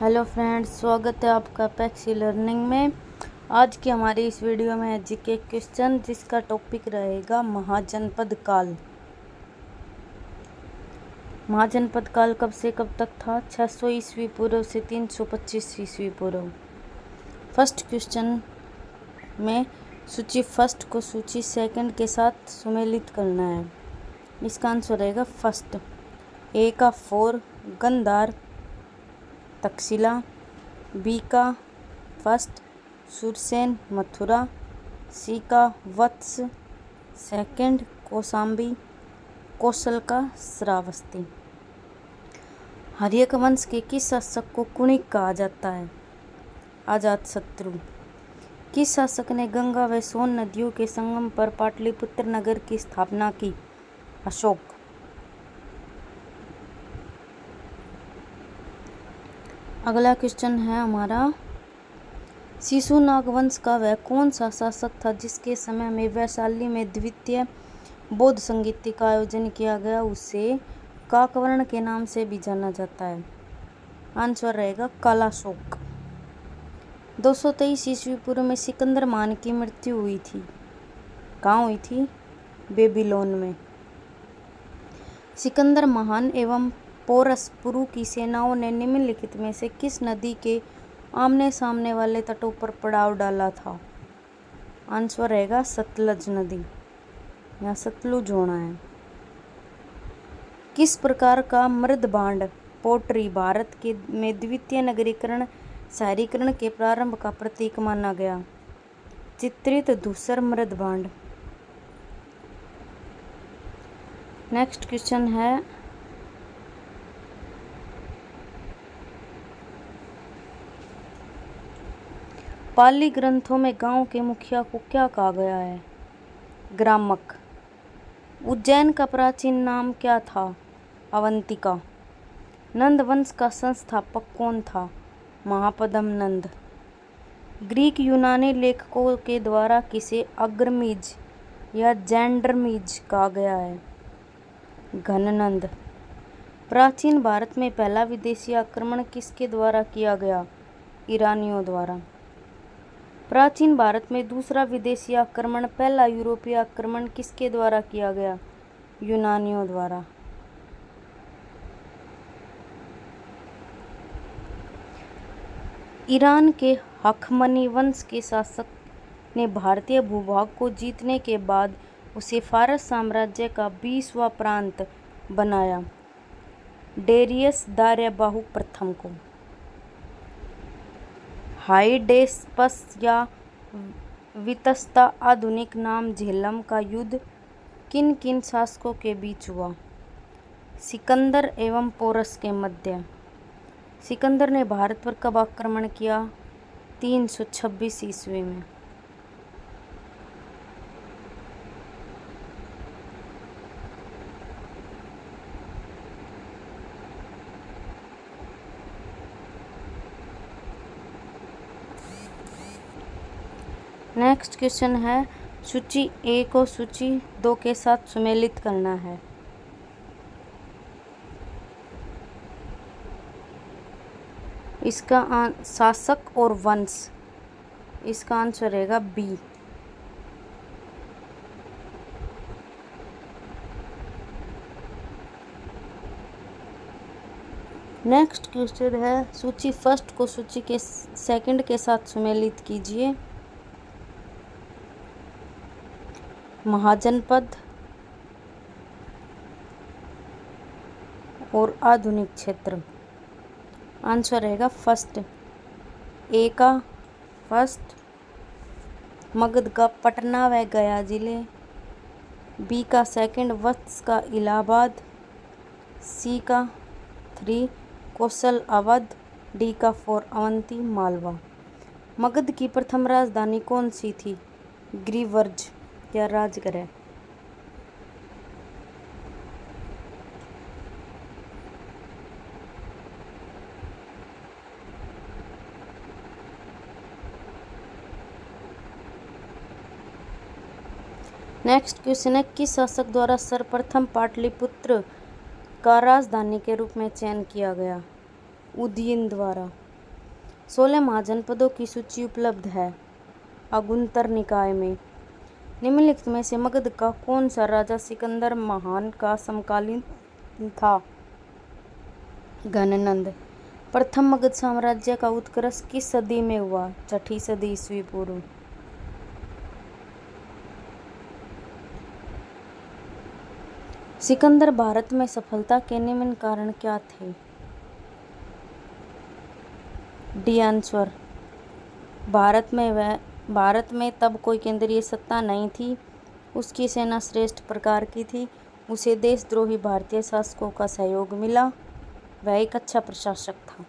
Hello friends, स्वागत है आपका पैक्सी लर्निंग में। आज की हमारी इस वीडियो में है जीके क्वेश्चन, जिसका टॉपिक रहेगा महाजनपद काल। महाजनपद काल कब से कब तक था? 600 ईस्वी पूर्व से 325 ईस्वी पूर्व। फर्स्ट क्वेश्चन में सूची फर्स्ट को सूची सेकंड के साथ सुमेलित करना है। इसका आंसर रहेगा फर्स्ट। ए का 4 गंधार तक्षशिला, बी का फर्स्ट सुरसेन मथुरा, सी का वत्स सेकंड कौशाम्बी, कौशल का श्रावस्ती। हर्यक वंश के किस शासक को कुणिक कहा जाता है? अजातशत्रु। किस शासक ने गंगा व सोन नदियों के संगम पर पाटलिपुत्र नगर की स्थापना की? अशोक। अगला क्वेश्चन है हमारा, शिशुनाग वंश का वह कौन सा शासक था जिसके समय में वैशाली में द्वितीय बौद्ध संगीति का आयोजन किया गया? उसे काकवर्ण के नाम से भी जाना जाता है। आंसर रहेगा कालाशोक। 223 ईस्वी पूर्व में सिकंदर महान की मृत्यु हुई थी। कहाँ हुई थी? बेबीलोन में। सिकंदर महान एवं पोरस पुरु की सेनाओं ने निम्नलिखित में से किस नदी के आमने सामने वाले तटों पर पड़ाव डाला था? आंसर रहेगा सतलज नदी, या सतलुज होना है। किस प्रकार का मृदभांड पोट्री भारत के में द्वितीय नगरीकरण शहरीकरण के प्रारंभ का प्रतीक माना गया? चित्रित धूसर मृदभांड। नेक्स्ट क्वेश्चन है, पाली ग्रंथों में गांव के मुखिया को क्या कहा गया है? ग्रामक। उज्जैन का प्राचीन नाम क्या था? अवंतिका। नंद वंश का संस्थापक कौन था? महापद्म नंद। ग्रीक यूनानी लेखकों के द्वारा किसे अग्रमीज या जेंडरमीज कहा गया है? घननंद। प्राचीन भारत में पहला विदेशी आक्रमण किसके द्वारा किया गया? ईरानियों द्वारा। प्राचीन भारत में दूसरा विदेशी आक्रमण, पहला यूरोपीय आक्रमण किसके द्वारा किया गया? यूनानियों द्वारा। ईरान के हखमनी वंश के शासक ने भारतीय भूभाग को जीतने के बाद उसे फारस साम्राज्य का 20वां प्रांत बनाया, डेरियस दार्याबाहु प्रथम को। हाइडेस्पस या वितस्ता आधुनिक नाम झेलम का युद्ध किन किन शासकों के बीच हुआ? सिकंदर एवं पोरस के मध्य। सिकंदर ने भारत पर कब आक्रमण किया? 326 ईस्वी में। नेक्स्ट क्वेश्चन है, सूची ए को सूची 2 के साथ सुमेलित करना है। इसका शासक और वंश, इसका आंसर रहेगा बी। नेक्स्ट क्वेश्चन है, सूची फर्स्ट को सूची के सेकंड के साथ सुमेलित कीजिए। महाजनपद और आधुनिक क्षेत्र। आंसर रहेगा फर्स्ट। ए का फर्स्ट, मगध का पटना व गया जिले, बी का सेकंड वत्स का इलाहाबाद, सी का 3 कौशल अवध, डी का 4 अवंती मालवा। मगध की प्रथम राजधानी कौन सी थी? गिरिवर्ज या राजगृह। नेक्स्ट क्वेश्चन है, किस शासक द्वारा सर्वप्रथम पाटलिपुत्र का राजधानी के रूप में चयन किया गया? उदयन द्वारा। 16 महाजनपदों की सूची उपलब्ध है अगुंतर निकाय में। निम्नलिखित में से मगध का कौन सा राजा सिकंदर महान का समकालीन था? गणनंद। प्रथम मगध साम्राज्य का उत्कर्ष किस सदी में हुआ? 6ठी सदी ईस्वी पूर्व। सिकंदर भारत में सफलता के निम्न कारण क्या थे? D answer. भारत में तब कोई केंद्रीय सत्ता नहीं थी। उसकी सेना श्रेष्ठ प्रकार की थी। उसे देशद्रोही भारतीय शासकों का सहयोग मिला। वह एक अच्छा प्रशासक था।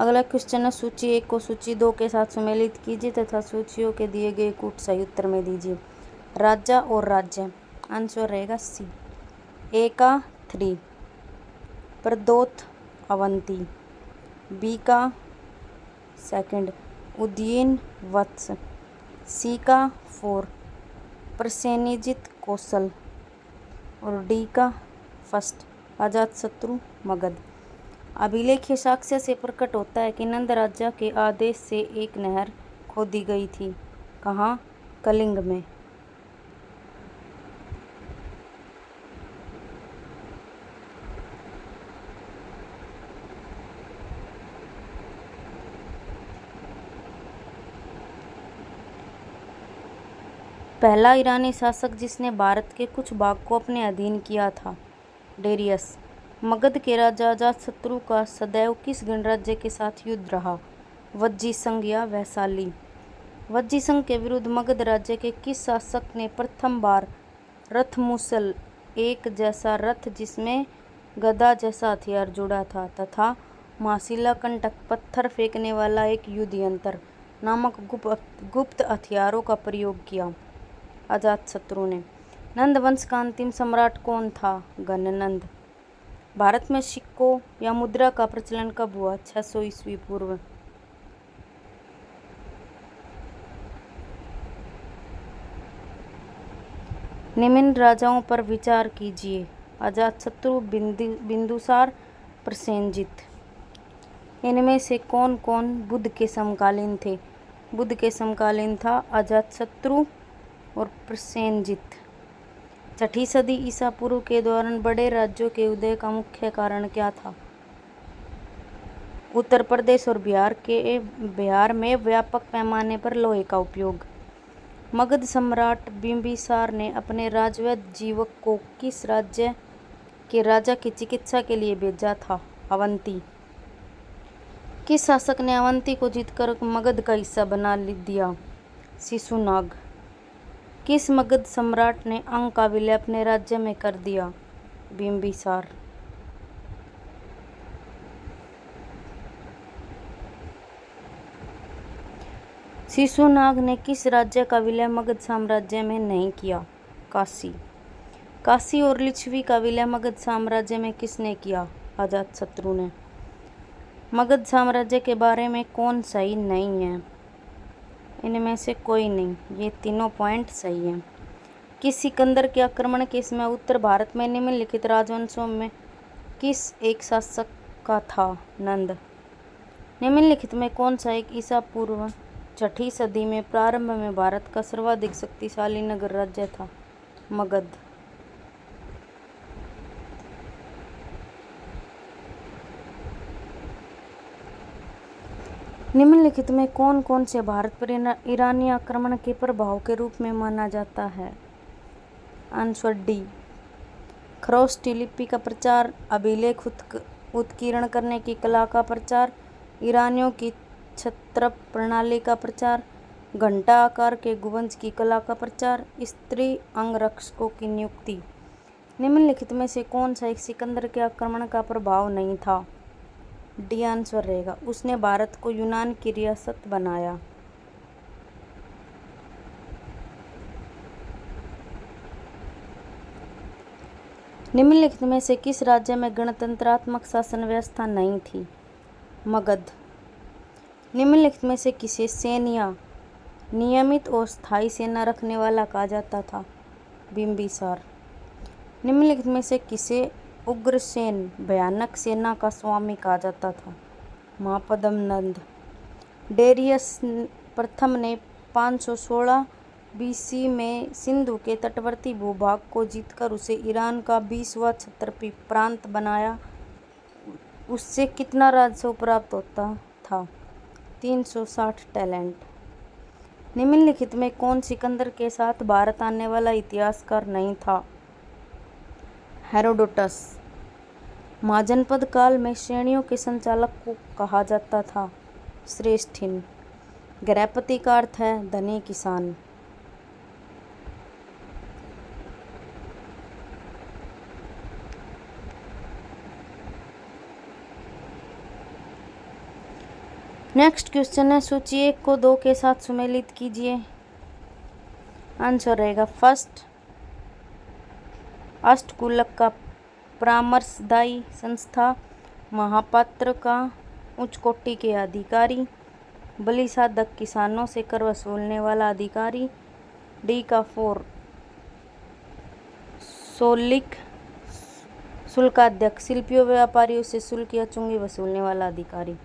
अगला क्वेश्चन है, सूची 1 को सूची 2 के साथ सम्मिलित कीजिए तथा सूचियों के दिए गए कूट सही उत्तर में दीजिए। राजा और राज्य, आंसर रहेगा सी। ए का 3, प्रदोत अवंती। बी का 2, उदयीन वत्स। सी का 4, प्रसेनजित कौशल। और डी का 1, अजातशत्रु मगध। अभिलेखीय साक्ष्य से प्रकट होता है कि नंद राजा के आदेश से एक नहर खोदी गई थी। कहाँ? कलिंग में। पहला ईरानी शासक जिसने भारत के कुछ भाग को अपने अधीन किया था, डेरियस। मगध के राजा अजातशत्रु का सदैव किस गणराज्य के साथ युद्ध रहा? वज्जी संघ या वैशाली। वज्जी संघ के विरुद्ध मगध राज्य के किस शासक ने प्रथम बार रथमुसल, एक जैसा रथ जिसमें गदा जैसा हथियार जुड़ा था, तथा मासिला कंटक, पत्थर फेंकने वाला एक युद्ध यंत्र नामक गुप्त हथियारों का प्रयोग किया? अजातशत्रु ने। नंद वंश का अंतिम सम्राट कौन था? गणनंद। भारत में सिक्कों या मुद्रा का प्रचलन कब हुआ? 600 ईस्वी पूर्व। निम्न राजाओं पर विचार कीजिए। अजातशत्रु, बिंदुसार, प्रसेनजित। इनमें से कौन कौन बुद्ध के समकालीन थे? बुद्ध के समकालीन था अजातशत्रु और प्रसेनजित। 6ठी सदी ईसा पूर्व के दौरान बड़े राज्यों के उदय का मुख्य कारण क्या था? उत्तर प्रदेश और बिहार में व्यापक पैमाने पर लोहे का उपयोग। मगध सम्राट बिंबिसार ने अपने राजवैद्य जीवक को किस राज्य के राजा की चिकित्सा के लिए भेजा था? अवंती। किस शासक ने अवंती को जीतकर मगध का हिस्सा बना दिया? शिशुनाग। किस मगध सम्राट ने अंग का विलय अपने राज्य में कर दिया? बिंबिसार। शिशुनाग ने किस राज्य का विलय मगध साम्राज्य में नहीं किया? काशी। काशी और लिच्छवी का विलय मगध साम्राज्य में किसने किया? अजातशत्रु ने। मगध साम्राज्य के बारे में कौन सही नहीं है? इनमें से कोई नहीं, ये तीनों पॉइंट सही हैं। किस सिकंदर के आक्रमण के समय उत्तर भारत में निम्नलिखित राजवंशों में किस एक शासक का था? नंद। निम्नलिखित में कौन सा एक ईसा पूर्व 6ठी सदी में प्रारंभ में भारत का सर्वाधिक शक्तिशाली नगर राज्य था? मगध। निम्नलिखित में कौन कौन से भारत पर ईरानी आक्रमण के प्रभाव के रूप में माना जाता है? Answer D. खरोष्ठी लिपि का प्रचार, अभिलेख उत्कीर्ण करने की कला का प्रचार, ईरानियों की छत्रप प्रणाली का प्रचार, घंटा आकार के गुंबज की कला का प्रचार, स्त्री अंगरक्षकों की नियुक्ति। निम्नलिखित में से कौन सा एक सिकंदर के आक्रमण का प्रभाव नहीं था? डी आंसर रहेगा। उसने भारत को यूनान की रियासत बनाया। निम्नलिखित में से किस राज्य में गणतंत्रात्मक शासन व्यवस्था नहीं थी? मगध। निम्नलिखित में से किसे सैन्य नियमित और स्थायी सेना रखने वाला कहा जाता था? बिंबिसार। निम्नलिखित में से किसे उग्रसेन भयानक सेना का स्वामी कहा जाता था? महापद्म नंद। डेरियस प्रथम ने 516 बीसी में सिंधु के तटवर्ती भूभाग को जीतकर उसे ईरान का 20वां क्षत्रपी प्रांत बनाया। उससे कितना राजस्व प्राप्त होता था? 360 टैलेंट। निम्नलिखित में कौन सिकंदर के साथ भारत आने वाला इतिहासकार नहीं था? हेरोडोटस। महाजनपद काल में श्रेणियों के संचालक को कहा जाता था श्रेष्ठिन। गृहपति का अर्थ है धनी किसान। नेक्स्ट क्वेश्चन है, सूची 1 को 2 के साथ सुमेलित कीजिए। आंसर रहेगा फर्स्ट, अष्टकुलक का परामर्शदायी संस्था, महापात्र का उच्च कोटि के अधिकारी, बलि साधक किसानों से कर वसूलने वाला अधिकारी, डी का 4 सोलिक शुल्काध्यक्ष, शिल्पियों व्यापारियों से शुल्क या चुंगी वसूलने वाला अधिकारी।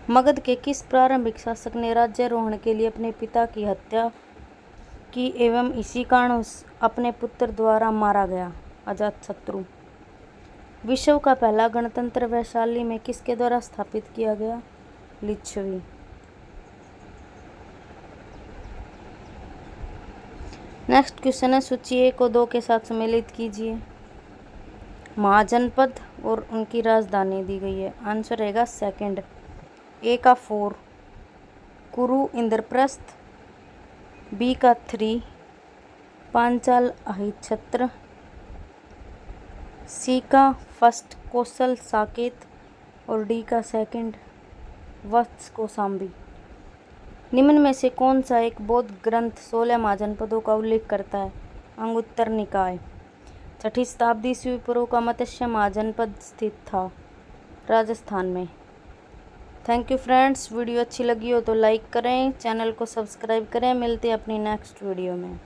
मगध के किस प्रारंभिक शासक ने राज्यारोहण के लिए अपने पिता की हत्या की एवं इसी कारण अपने पुत्र द्वारा मारा गया? अजातशत्रु। विश्व का पहला गणतंत्र वैशाली में किसके द्वारा स्थापित किया गया? लिच्छवी। नेक्स्ट क्वेश्चन है, सूची 1 को 2 के साथ सम्मिलित कीजिए। महाजनपद और उनकी राजधानी दी गई है। आंसर रहेगा सेकंड, ए का 4 कुरु इंद्रप्रस्थ, बी का 3 पांचाल अहिच्छत्र, सी का फर्स्ट कौशल साकेत और डी का सेकंड वत्स कौशाम्बी। निम्न में से कौन सा एक बौद्ध ग्रंथ 16 महाजनपदों का उल्लेख करता है? अंगुत्तर निकाय। 6ठी शताब्दी ईस्वी पूर्व का मत्स्य महाजनपद स्थित था राजस्थान में। थैंक यू फ्रेंड्स, वीडियो अच्छी लगी हो तो लाइक करें, चैनल को सब्सक्राइब करें। मिलते हैं अपनी नेक्स्ट वीडियो में।